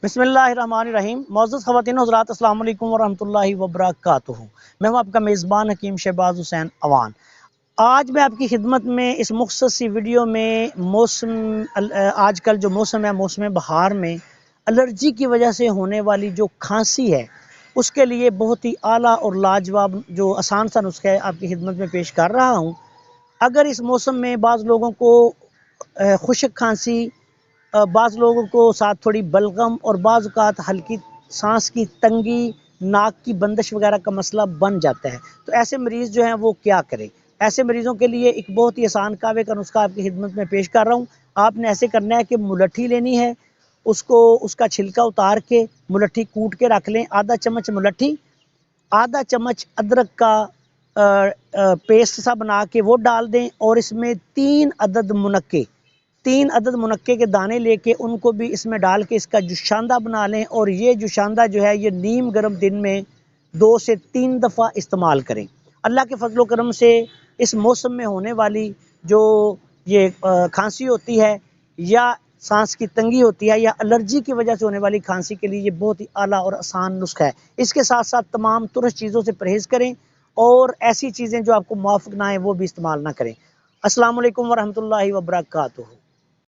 बिस्मिल्लाहिर्रहमानिर्रहीम। मौजूद ख़वातीन हज़रात, अस्सलाम वालेकुम वरहमतुल्लाहि वबरकातुहू। मैं हूँ आपका मेज़बान हकीम शहबाज हुसैन अवान। आज मैं आपकी खिदमत में इस मुख्तसर सी वीडियो में आजकल जो मौसम है, मौसम बहार में एलर्जी की वजह से होने वाली जो खांसी है, उसके लिए बहुत ही आला और लाजवाब जो आसान सा नुस्खा है आपकी खिदमत में पेश कर रहा हूँ। अगर इस मौसम में बाज़ लोगों को खुश्क खांसी, बाज़ लोगों को साथ थोड़ी बलगम और बाज़ औक़ात हल्की सांस की तंगी, नाक की बंदिश वगैरह का मसला बन जाता है, तो ऐसे मरीज़ जो हैं वो क्या करें? ऐसे मरीज़ों के लिए एक बहुत ही आसान कावे का नुस्खा आपकी खिदमत में पेश कर रहा हूँ। आपने ऐसे करना है कि मुलट्ठी लेनी है, उसका छिलका उतार के मुलट्ठी कूट के रख लें। आधा चम्मच मुलट्ठी, आधा चम्मच अदरक का पेस्ट सा बना के वो डाल दें, और इसमें 3 अदद मुनक्के के दाने लेके उनको भी इसमें डाल के इसका जुशांदा बना लें। और ये जुशांदा जो है ये नीम गर्म दिन में 2 से 3 दफ़ा इस्तेमाल करें। अल्लाह के फजलो करम से इस मौसम में होने वाली जो ये खांसी होती है, या सांस की तंगी होती है, या एलर्जी की वजह से होने वाली खांसी के लिए ये बहुत ही आला और आसान नुस्खा है। इसके साथ साथ तमाम तुरश चीज़ों से परहेज़ करें, और ऐसी चीज़ें जो आपको मुआफ़िक ना आए वो भी इस्तेमाल ना करें। अस्सलाम वालेकुम वरहमतुल्लाहि वबरकातुहू।